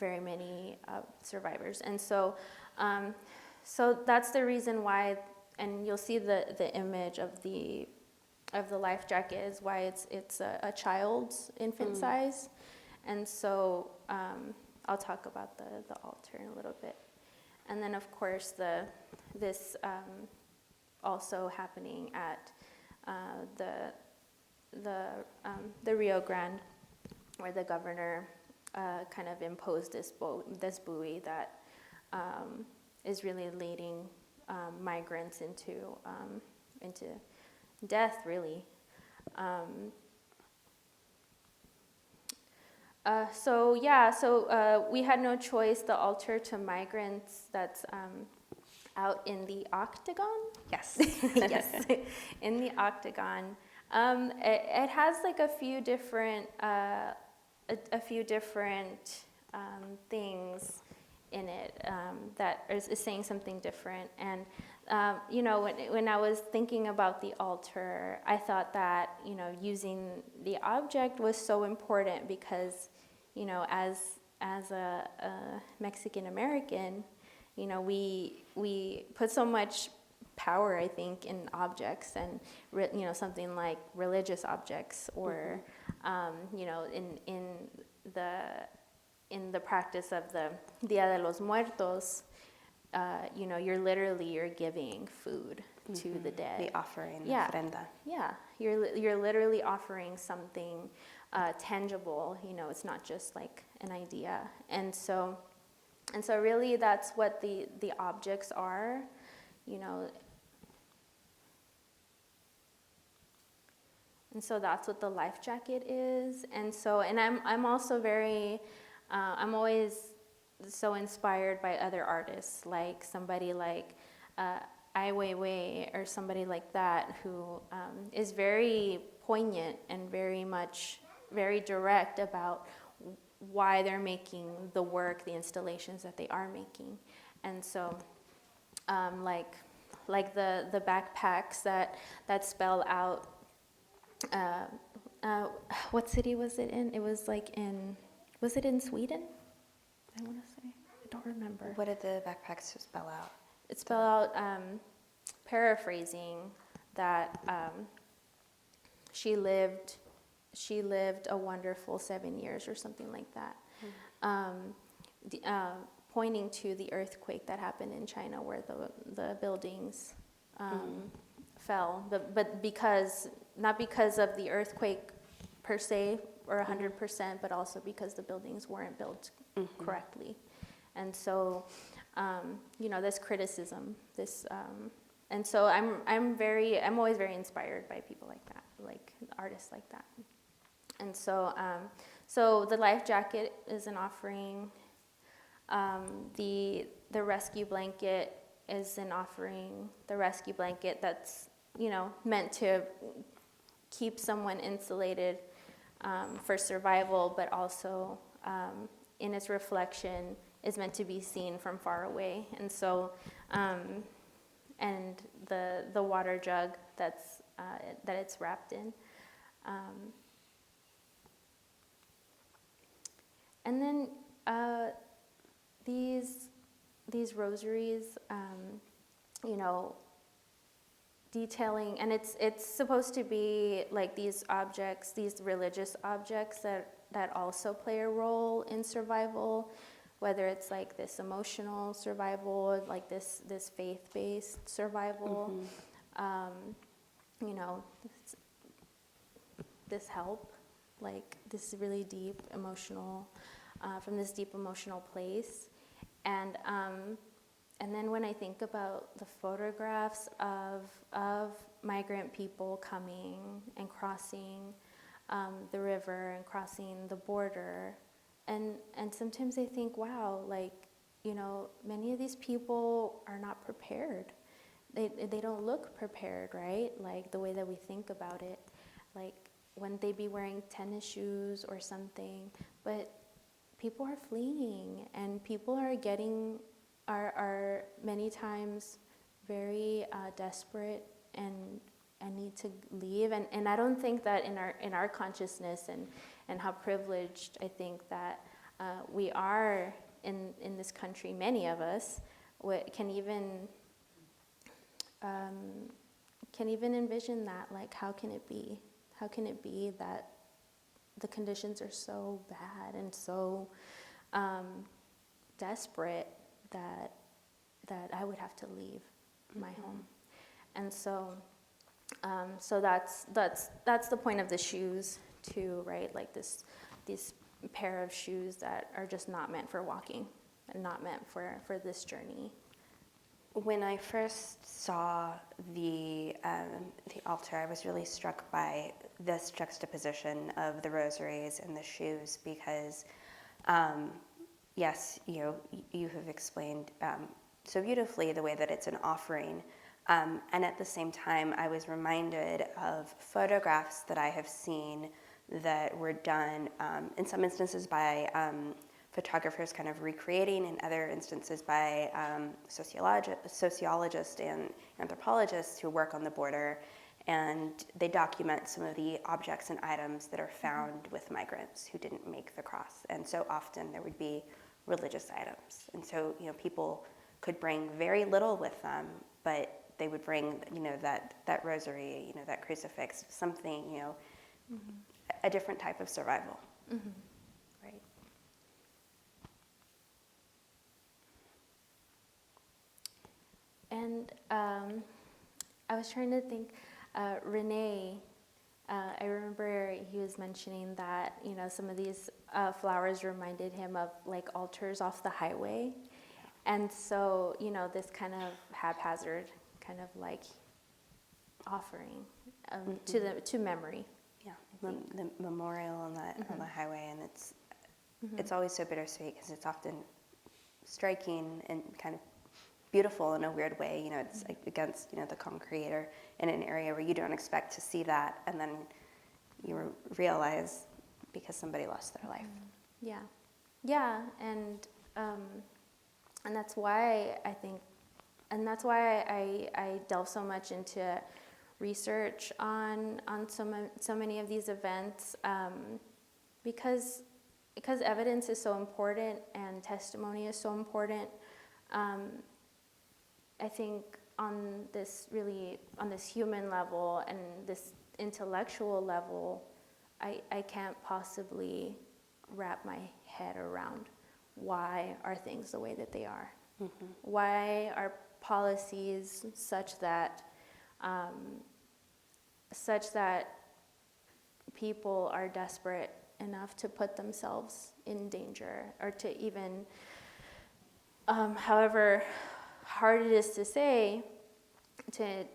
very many survivors. And so so that's the reason why, and you'll see the image of the life jacket is why it's a child's infant size. And so I'll talk about the altar in a little bit. And then of course this also happening at the Rio Grande, where the governor kind of imposed this buoy that is really leading migrants into death, really. So we had no choice. The altar to migrants that's out in the octagon. Yes. Yes, in the octagon. It has like a few different things in it that is saying something different. And when I was thinking about the altar, I thought that using the object was so important because as a Mexican American, we put so much power, I think, in objects, and something like religious objects, or in the practice of the Dia de los Muertos, you're giving food to the dead. The offering, Yeah. ofrenda. Yeah, you're literally offering something tangible. It's not just like an idea, and so really that's what the objects are. And so that's what the life jacket is. And I'm also very, I'm always so inspired by other artists, like somebody like Ai Weiwei or somebody like that, who is very poignant and very direct about why they're making the work, the installations that they are making. And so like the backpacks that spell out, what city was it in? It was was it in Sweden? I want to say, I don't remember. What did the backpacks spell out? It spelled out, paraphrasing, that she lived a wonderful 7 years or something like that, pointing to the earthquake that happened in China where the buildings fell, but not because of the earthquake per se or 100%, but also because the buildings weren't built correctly. And so this criticism, and so I'm always very inspired by people like that, like artists like that. And so so the life jacket is an offering. The rescue blanket is an offering. The rescue blanket that's meant to keep someone insulated for survival, but also in its reflection is meant to be seen from far away. And so and the water jug that it's wrapped in. And then these rosaries, you know, detailing, and it's supposed to be like these objects, these religious objects that also play a role in survival, whether it's like this emotional survival, like this faith-based survival, you know, this help, like this really deep emotional, from this deep emotional place. And then when I think about the photographs of migrant people coming and crossing the river and crossing the border, and sometimes I think, wow, like, you know, many of these people are not prepared. They don't look prepared, right? Like the way that we think about it. Like, wouldn't they be wearing tennis shoes or something? But people are fleeing, and people are many times very desperate and need to leave. And I don't think that in our consciousness and how privileged I think that we are in this country, many of us can even envision that. Like, how can it be? How can it be that the conditions are so bad and so desperate that I would have to leave my home? And so that's the point of the shoes too, right? Like these pair of shoes that are just not meant for walking and not meant for this journey. When I first saw the altar, I was really struck by this juxtaposition of the rosaries and the shoes, because, yes, you have explained so beautifully the way that it's an offering, and at the same time, I was reminded of photographs that I have seen that were done in some instances by photographers kind of recreating, in other instances by sociologists and anthropologists who work on the border, and they document some of the objects and items that are found with migrants who didn't make the cross. And so often there would be religious items, and so, you know, people could bring very little with them, but they would bring, you know, that rosary, you know, that crucifix, something, you know, a different type of survival. Right. And I was trying to think, Renee, I remember he was mentioning that, you know, some of these flowers reminded him of like altars off the highway. And so, you know, this kind of haphazard kind of like offering to memory. Yeah, the memorial on the highway, and it's always so bittersweet because it's often striking and kind of beautiful in a weird way. You know, it's like against, you know, the concrete or in an area where you don't expect to see that, and then you realize because somebody lost their life. Yeah, and that's why I think, and that's why I delve so much into research on so many of these events, because evidence is so important and testimony is so important. I think on this human level and this intellectual level, I can't possibly wrap my head around why are things the way that they are. Why are policies such that people are desperate enough to put themselves in danger, or to even, however hard it is to say, to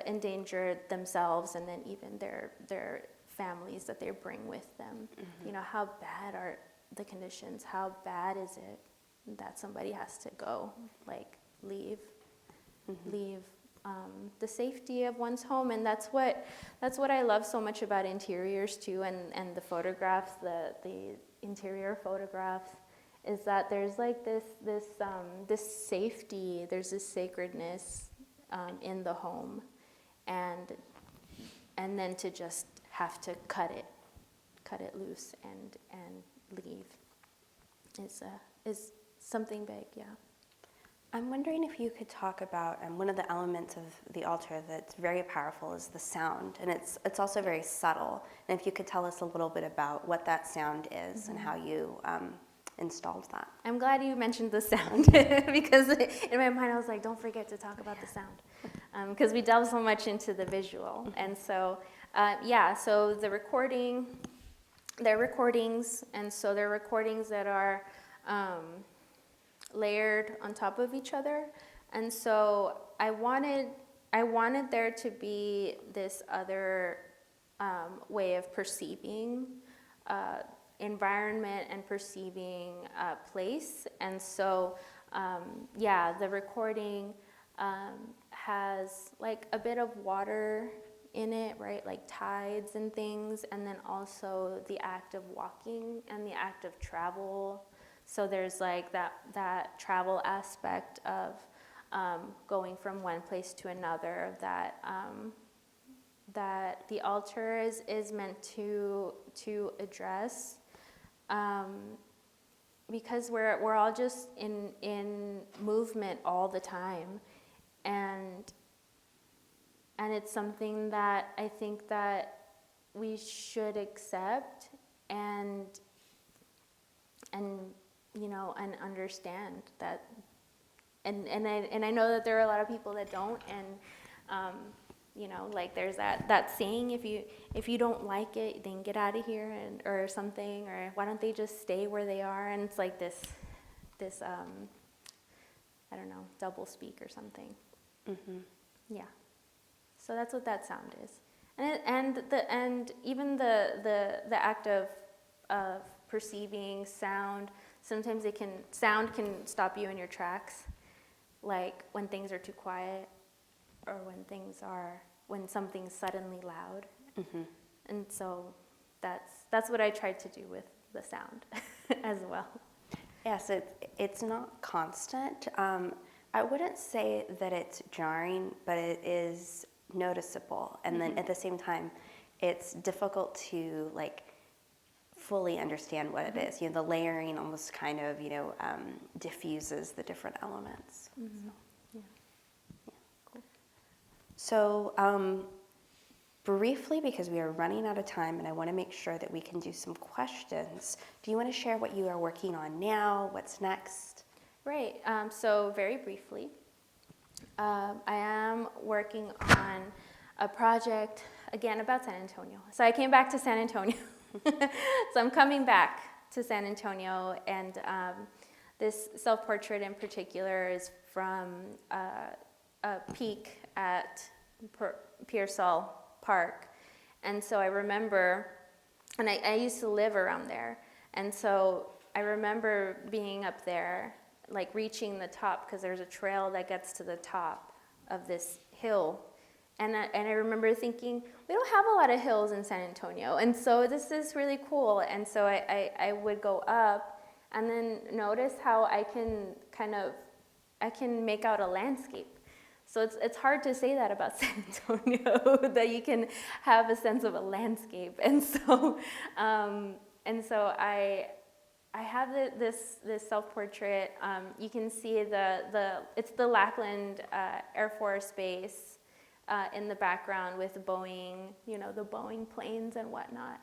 endanger themselves and then even their families that they bring with them. You know, how bad are the conditions? How bad is it that somebody has to go, like leave the safety of one's home? And that's what I love so much about interiors too, and the photographs, the interior photographs, is that there's like this safety, there's this sacredness in the home, and and then to just have to cut it loose and leave is something big, yeah. I'm wondering if you could talk about one of the elements of the altar that's very powerful is the sound, and it's also very subtle. And if you could tell us a little bit about what that sound is and how you installed that. I'm glad you mentioned the sound because in my mind I was like, don't forget to talk about the sound, because we delve so much into the visual. And so, so they're recordings, and so they're recordings that are layered on top of each other. And so I wanted there to be this other way of perceiving environment and perceiving place. And so the recording has like a bit of water in it, right, like tides and things, and then also the act of walking and the act of travel. So there's like that travel aspect of going from one place to another that the altar is meant to address, because we're all just in movement all the time, and it's something that I think that we should accept and understand that, and I know that there are a lot of people that don't, and like there's that saying, if you don't like it, then get out of here, or something, or why don't they just stay where they are? And it's like this I don't know, double speak or something. Mm-hmm. Yeah. So that's what that sound is, and even the act of perceiving sound. Sometimes sound can stop you in your tracks, like when things are too quiet, or when something's suddenly loud. Mm-hmm. And so that's what I tried to do with the sound as well. Yes, it's not constant. I wouldn't say that it's jarring, but it is noticeable. And then at the same time, it's difficult to like fully understand what it is. The layering almost kind of, diffuses the different elements. Mm-hmm. So, Yeah. Cool. So briefly, because we are running out of time and I want to make sure that we can do some questions, do you want to share what you are working on now? What's next? Right. So very briefly, I am working on a project, again, about San Antonio. So I came back to San Antonio. So I'm coming back to San Antonio, and this self-portrait in particular is from a peak at Pearsall Park. And so I remember, and I used to live around there, and so I remember being up there, like reaching the top, because there's a trail that gets to the top of this hill. And I remember thinking, we don't have a lot of hills in San Antonio, and so this is really cool. And so I would go up and then notice how I can make out a landscape. So it's hard to say that about San Antonio, that you can have a sense of a landscape. And so I have this self-portrait. You can see it's the Lackland Air Force Base in the background with Boeing, the Boeing planes and whatnot.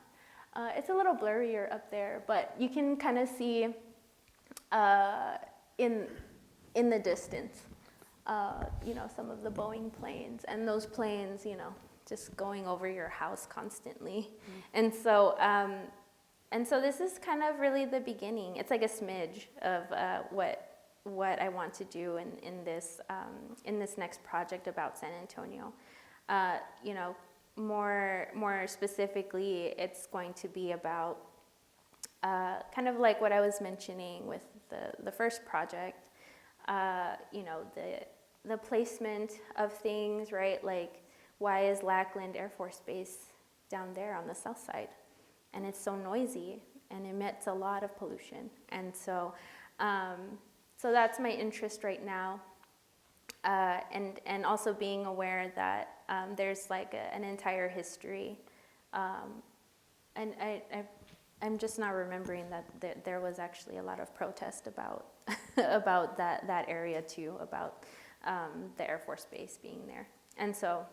It's a little blurrier up there, but you can kind of see in the distance, some of the Boeing planes, and those planes, just going over your house constantly. Mm-hmm. And so this is kind of really the beginning. It's like a smidge of what I want to do in this next project about San Antonio. More specifically, it's going to be about kind of like what I was mentioning with the first project. The placement of things, right? Like, why is Lackland Air Force Base down there on the south side? And it's so noisy and emits a lot of pollution. And so that's my interest right now. And also being aware that there's like an entire history. And I'm just not remembering that there was actually a lot of protest about about that area too, about the Air Force Base being there. And so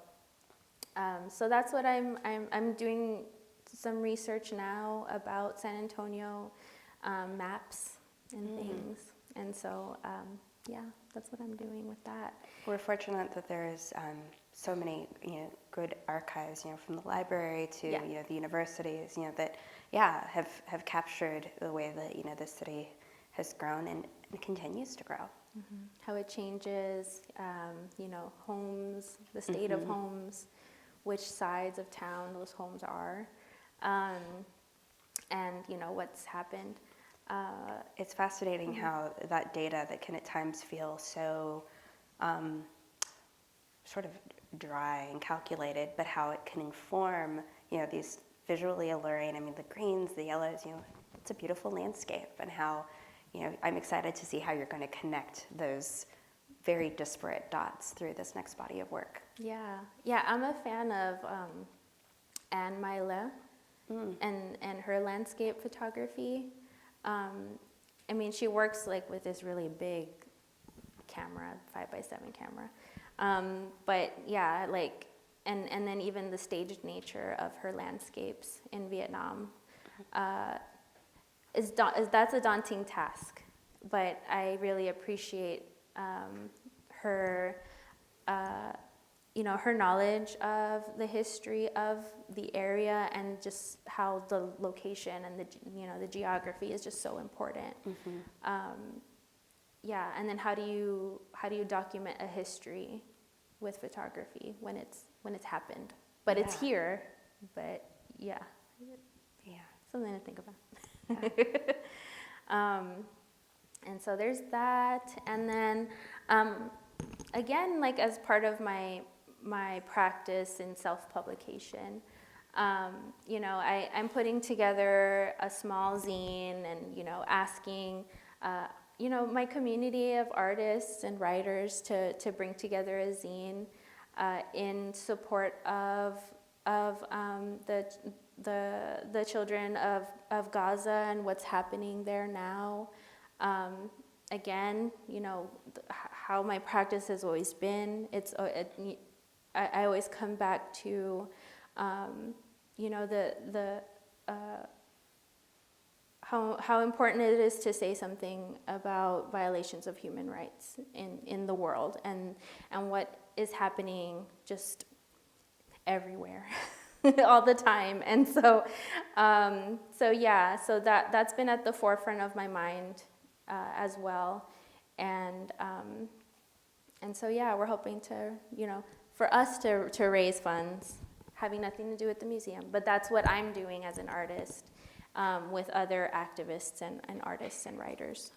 so that's what I'm doing some research now about San Antonio, maps and things. And so yeah, that's what I'm doing with that. We're fortunate that there's so many, good archives, from the library to, the universities, that, have captured the way that, the city has grown and continues to grow. Mm-hmm. How it changes, homes, the state of homes, which sides of town those homes are, and, what's happened. It's fascinating how that data that can at times feel so sort of dry and calculated, but how it can inform, these visually alluring, the greens, the yellows, it's a beautiful landscape, and how, I'm excited to see how you're going to connect those very disparate dots through this next body of work. Yeah, I'm a fan of Anne Maile and her landscape photography. She works like with this really big camera, 5x7 camera. But yeah, like, and then even the staged nature of her landscapes in Vietnam that's a daunting task. But I really appreciate her, her knowledge of the history of the area, and just how the location and the geography is just so important. Yeah, and then how do you document a history with photography when it's happened, but it's here, but yeah, something to think about. And so there's that, and then again, like as part of my practice in self-publication, I'm putting together a small zine, and asking my community of artists and writers to bring together a zine in support of the children of Gaza and what's happening there now. Again, how my practice has always been. I always come back to how important it is to say something about violations of human rights in the world, and what is happening just everywhere all the time. And so that's been at the forefront of my mind as well. And so we're hoping to, for us to raise funds, having nothing to do with the museum, but that's what I'm doing as an artist, with other activists and artists and writers,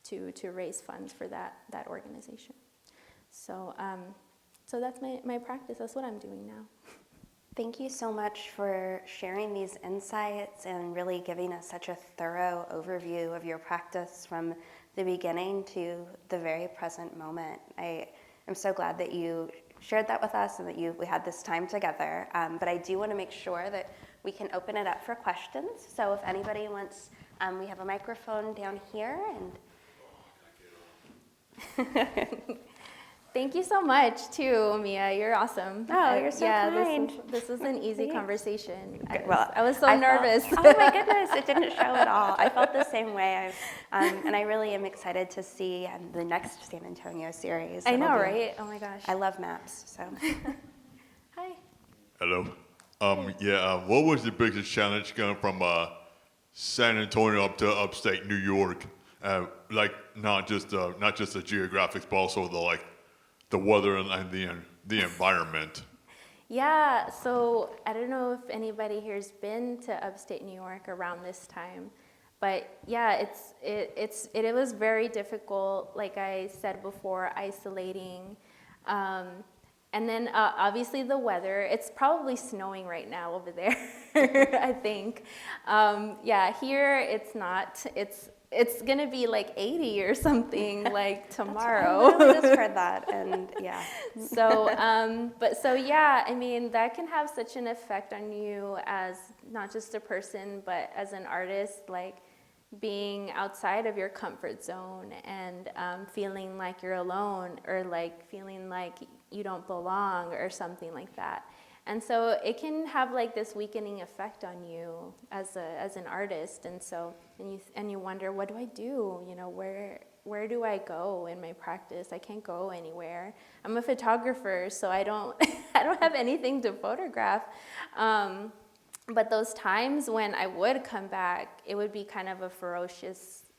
to raise funds for that organization. So that's my practice. That's what I'm doing now. Thank you so much for sharing these insights and really giving us such a thorough overview of your practice from the beginning to the very present moment. I am so glad that you shared that with us and that we had this time together. But I do want to make sure that we can open it up for questions. So if anybody wants, we have a microphone down here. And Thank you so much, too, Mia. You're awesome. Oh, you're so kind. This was an easy conversation. I was so nervous. Oh my goodness, it didn't show at all. I felt the same way. And I really am excited to see the next San Antonio series. I know, right? Oh my gosh. I love maps, so. Hi. Hello. What was the biggest challenge going from San Antonio up to upstate New York? Not just the geographics, but also the weather and the environment. Yeah, so I don't know if anybody here's been to upstate New York around this time, but yeah, it was very difficult, like I said before, isolating. And then obviously the weather, it's probably snowing right now over there, I think. Here it's not, it's gonna be like 80 or something like I tomorrow. literally just heard that, and yeah. So yeah, I mean, that can have such an effect on you as not just a person, but as an artist, like being outside of your comfort zone and feeling like you're alone, or like feeling like you don't belong or something like that. And so it can have like this weakening effect on you as an artist. And so and you wonder, what do I do? You know, where do I go in my practice? I can't go anywhere. I'm a photographer, so I don't I don't have anything to photograph. But those times when I would come back, it would be kind of a ferocious,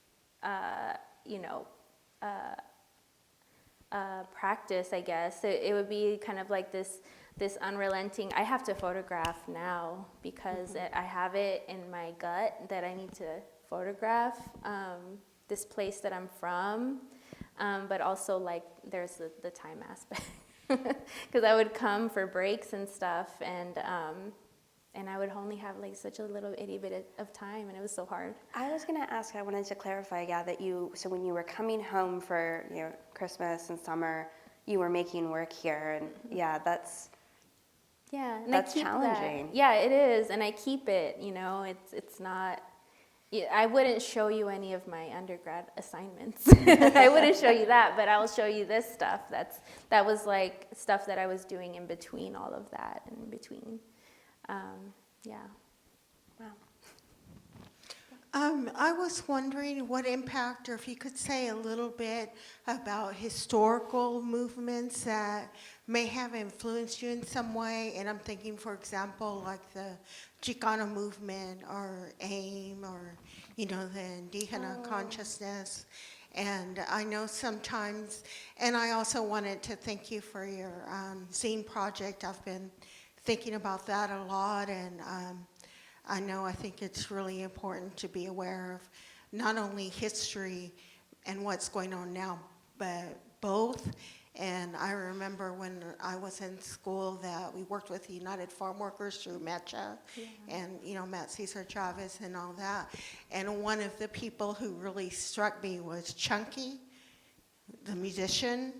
practice, I guess. It would be kind of like this unrelenting, I have to photograph now because I have it in my gut that I need to photograph this place that I'm from, but also like there's the time aspect. Because I would come for breaks and stuff, and I would only have like such a little itty bit of time, and it was so hard. I was going to ask, I wanted to clarify, yeah, that so when you were coming home for, you know, Christmas and summer, you were making work here, and yeah, that's And that's I keep challenging. That. Yeah, it is, and I keep it. You know, it's not. I wouldn't show you any of my undergrad assignments. I wouldn't show you that, but I'll show you this stuff. That was like stuff that I was doing in between all of that, and in between. Yeah. Wow. I was wondering what impact, or if you could say a little bit about historical movements that may have influenced you in some way. And I'm thinking, for example, like the Chicano movement or AIM, or, you know, the Indígena consciousness. And I know sometimes, and I also wanted to thank you for your zine project. I've been thinking about that a lot, and I think it's really important to be aware of not only history and what's going on now, but both. And I remember when I was in school that we worked with the United Farm Workers through MECHA, and, you know, Matt Cesar Chavez and all that. And one of the people who really struck me was Chunky, the musician,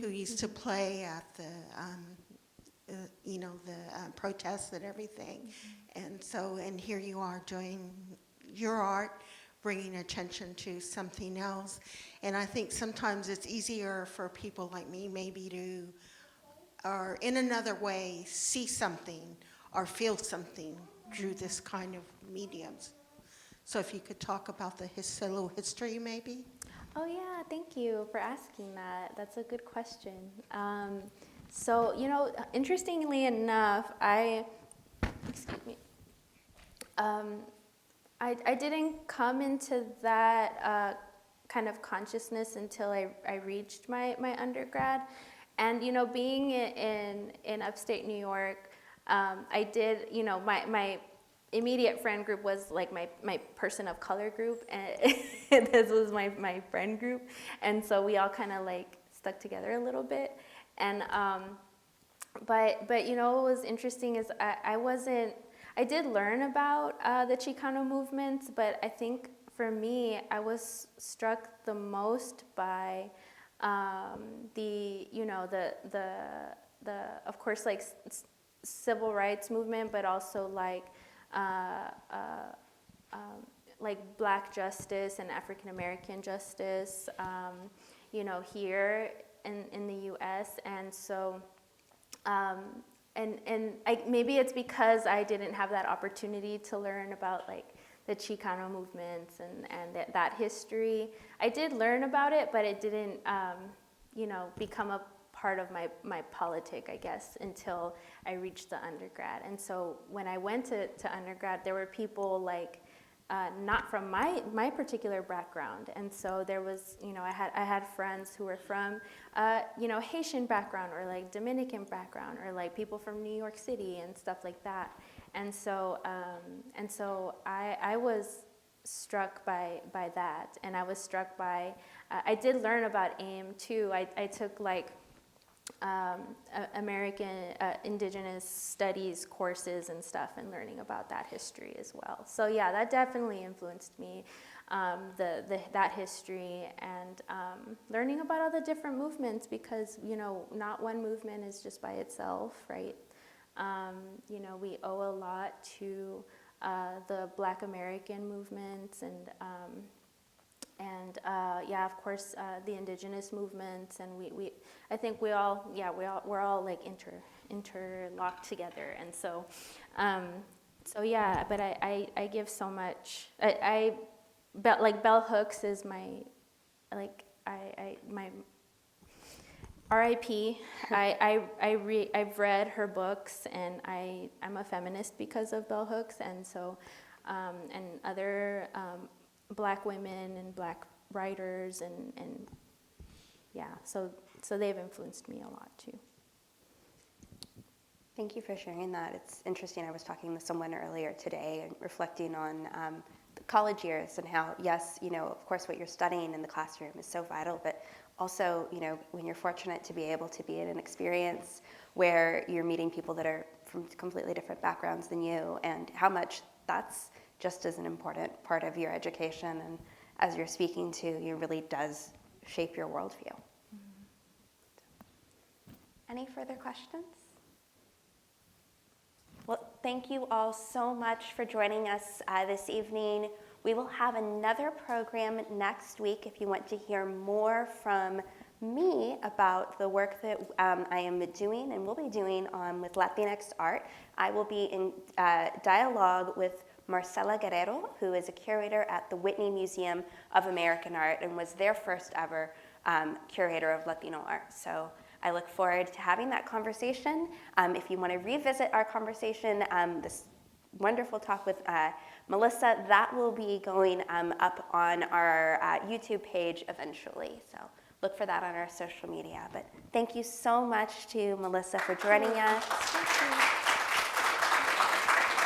who used to play at the protests and everything. And so, and here you are doing your art, bringing attention to something else. And I think sometimes it's easier for people like me maybe to, or in another way, see something or feel something through this kind of mediums. So if you could talk about the little history maybe. Oh yeah, thank you for asking that. That's a good question. So, you know, interestingly enough, I didn't come into that kind of consciousness until I reached my undergrad. And, you know, being in upstate New York, I did, you know, my immediate friend group was like my person of color group, and this was my friend group. And so we all kind of like stuck together a little bit. And but you know, what was interesting is I did learn about the Chicano movements, but I think for me, I was struck the most by the of course, like civil rights movement, but also like Black justice and African American justice, you know, here in the U.S. And so, maybe it's because I didn't have that opportunity to learn about like the Chicano movements and that history. I did learn about it, but it didn't, you know, become a part of my politic, I guess, until I reached the undergrad. And so when I went to undergrad, there were people like not from my particular background, and so there was, you know, I had friends who were from, you know, Haitian background or like Dominican background or like people from New York City and stuff like that, and so I was struck by that, and I was struck by I did learn about AIM too. I took like American Indigenous Studies courses and stuff, and learning about that history as well. So yeah, that definitely influenced me, that history, and learning about all the different movements, because not one movement is just by itself, right? We owe a lot to the Black American movements, and yeah, of course, the indigenous movements, and I think we're all like interlocked together, and so yeah. But I give so much. Like Bell Hooks is my, like my R.I.P. I've read her books, and I'm a feminist because of Bell Hooks, and so and other Black women and Black writers, and yeah, so they've influenced me a lot too. Thank you for sharing that. It's interesting. I was talking with someone earlier today and reflecting on the college years and how, yes, of course, what you're studying in the classroom is so vital, but also, when you're fortunate to be able to be in an experience where you're meeting people that are from completely different backgrounds than you, and how much that's just as an important part of your education, and as you're speaking to, it really does shape your worldview. Mm-hmm. Any further questions? Well, thank you all so much for joining us this evening. We will have another program next week if you want to hear more from me about the work that I am doing and will be doing with Latinx art. I will be in dialogue with Marcela Guerrero, who is a curator at the Whitney Museum of American Art and was their first ever curator of Latino art. So I look forward to having that conversation. If you want to revisit our conversation, this wonderful talk with Melissa, that will be going up on our YouTube page eventually. So look for that on our social media. But thank you so much to Melissa for joining us.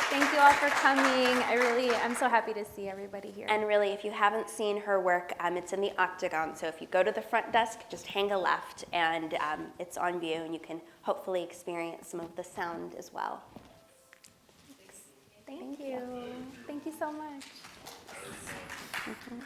Thank you all for coming. I'm so happy to see everybody here. And really, if you haven't seen her work, it's in the Octagon. So if you go to the front desk, just hang a left, and it's on view, and you can hopefully experience some of the sound as well. Thank you. Thank you so much. Mm-hmm.